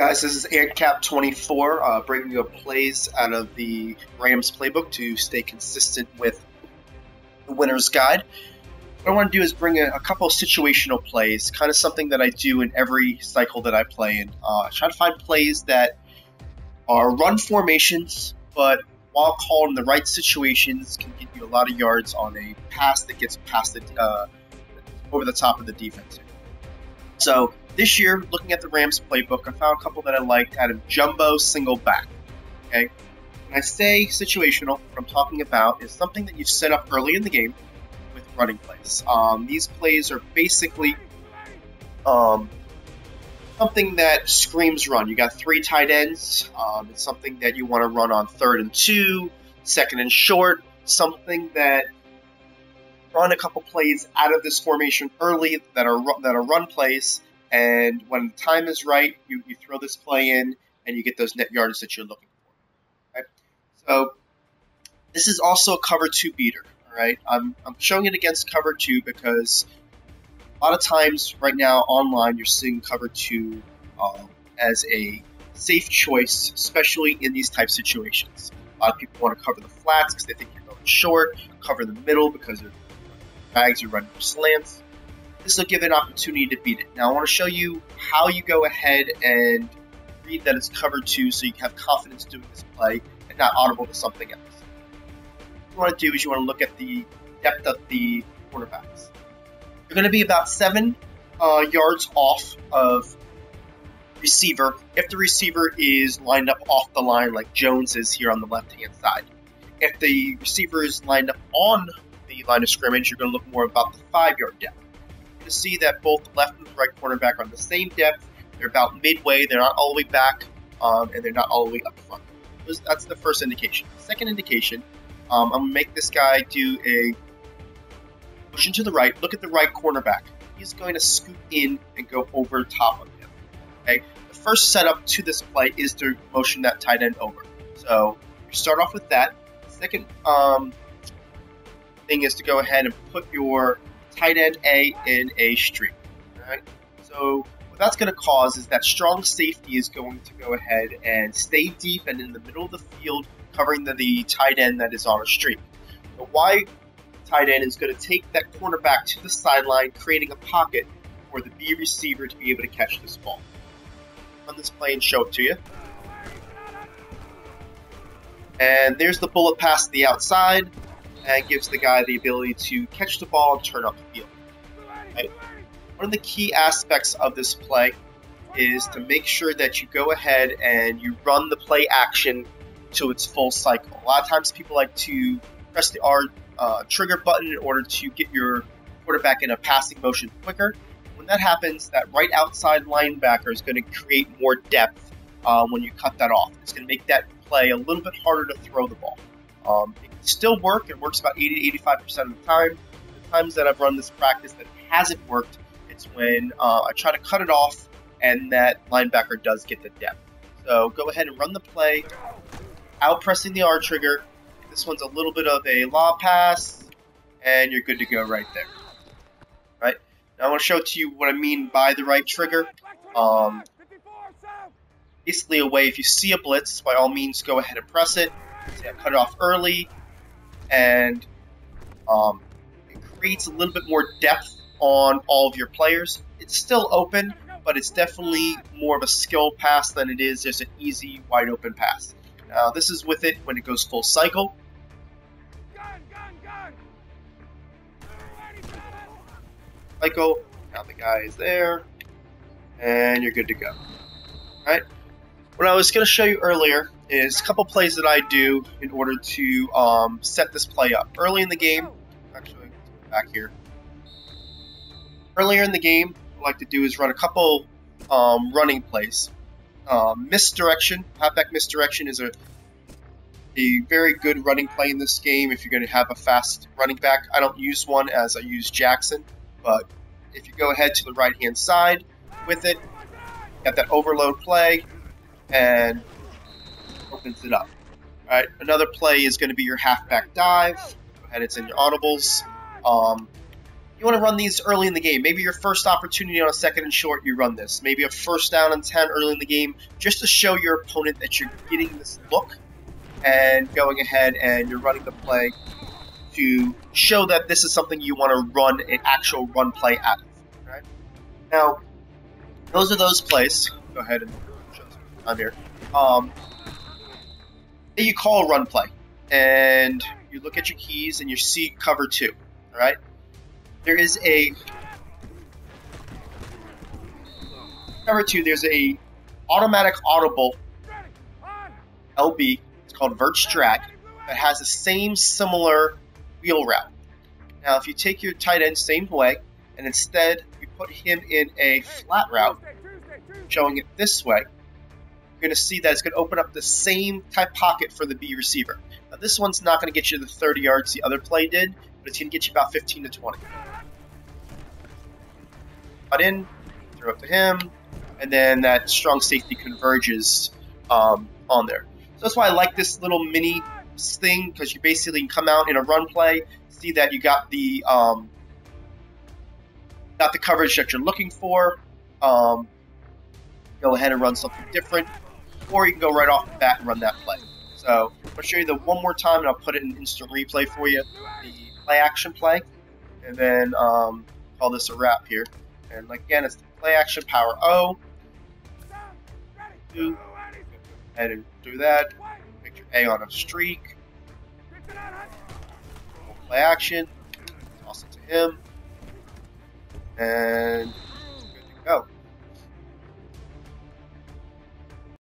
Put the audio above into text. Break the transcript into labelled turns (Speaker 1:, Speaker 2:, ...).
Speaker 1: Guys, this is AntCap24, bringing you plays out of the Rams playbook to stay consistent with the winner's guide. What I want to do is bring a couple of situational plays, kind of something that I do in every cycle that I play in. Try to find plays that are run formations, but while called in the right situations, can get you a lot of yards on a pass that gets past over the top of the defense. So this year, looking at the Rams playbook, I found a couple that I liked out of jumbo Singleback. Okay, when I say situational, what I'm talking about is something that you set up early in the game with running plays. These plays are basically something that screams run. You got 3 tight ends. It's something that you want to run on 3rd and 2, 2nd and short. Something that run a couple plays out of this formation early that are run plays, and when the time is right, you throw this play in and you get those net yards that you're looking for. Okay? So this is also a cover 2 beater. All right, I'm showing it against cover 2 because a lot of times right now online you're seeing cover 2 as a safe choice, especially in these type situations. A lot of people want to cover the flats because they think you're going short, cover the middle because they're bags are running for slants. This will give an opportunity to beat it. Now I want to show you how you go ahead and read that it's cover 2 so you can have confidence doing this play and not audible to something else. What you want to do is you want to look at the depth of the cornerbacks. You're going to be about 7 yards off of receiver if the receiver is lined up off the line like Jones is here on the left-hand side. If the receiver is lined up on the line of scrimmage, you're going to look more about the 5-yard depth. You're going to see that both the left and the right cornerback are on the same depth. They're about midway. They're not all the way back, and they're not all the way up front. That's the first indication. The second indication, I'm going to make this guy do a motion to the right. Look at the right cornerback. He's going to scoot in and go over top of him. Okay. The first setup to this play is to motion that tight end over. So you start off with that. The second thing is to go ahead and put your tight end A in a streak. Alright? So what that's going to cause is that strong safety is going to go ahead and stay deep and in the middle of the field covering the tight end that is on a streak. The wide tight end is going to take that cornerback to the sideline, creating a pocket for the B receiver to be able to catch this ball. Run this play and show it to you. And there's the bullet pass to the outside. And gives the guy the ability to catch the ball and turn up the field. Right? One of the key aspects of this play is to make sure that you go ahead and you run the play action to its full cycle. A lot of times people like to press the R trigger button in order to get your quarterback in a passing motion quicker. When that happens, that right outside linebacker is going to create more depth when you cut that off. It's going to make that play a little bit harder to throw the ball. It can still work. It works about 80 to 85% of the time. The times that I've run this practice that hasn't worked, it's when I try to cut it off and that linebacker does get the depth. So go ahead and run the play, out pressing the R trigger. This one's a little bit of a lob pass, and you're good to go right there. Right? Now I want to show to you what I mean by the right trigger. Basically a way, if you see a blitz, by all means go ahead and press it. See, I cut it off early, and it creates a little bit more depth on all of your players. It's still open, but it's definitely more of a skill pass than it is just an easy, wide open pass. Now, this is with it when it goes full cycle. Cycle, now the guy is there, and you're good to go. All right. What I was going to show you earlier is a couple plays that I do in order to set this play up. Early in the game, actually, back here. Earlier in the game, what I like to do is run a couple running plays. Misdirection, halfback misdirection is a very good running play in this game if you're going to have a fast running back. I don't use one as I use Jackson, but if you go ahead to the right-hand side with it, got that overload play, and opens it up. All right, another play is going to be your halfback dive. Go ahead, it's in your audibles. You want to run these early in the game. Maybe your first opportunity on a second and short, you run this. Maybe a first down and 10 early in the game, just to show your opponent that you're getting this look and going ahead and you're running the play to show that this is something you want to run an actual run play out of. Right? Now, those are those plays. Go ahead and show this on here. That you call a run play, and you look at your keys and you see cover 2. All right. There is a cover 2. There's a automatic audible LB. It's called Vert's Drag that has the same similar wheel route. Now, if you take your tight end same way, and instead you put him in a flat route, showing it this way, you're going to see that it's going to open up the same type pocket for the B receiver. Now, this one's not going to get you the 30 yards the other play did, but it's going to get you about 15 to 20. Cut in, throw it to him, and then that strong safety converges on there. So that's why I like this little mini thing, because you basically can come out in a run play, see that you got the coverage that you're looking for, go ahead and run something different, or you can go right off the bat and run that play. So I'll show you the one more time, and I'll put it in instant replay for you, the play action play, and then call this a wrap here. And again, it's the play action power O. Go ahead and do that. Picture A on a streak. Play action. Toss it to him. And good to go.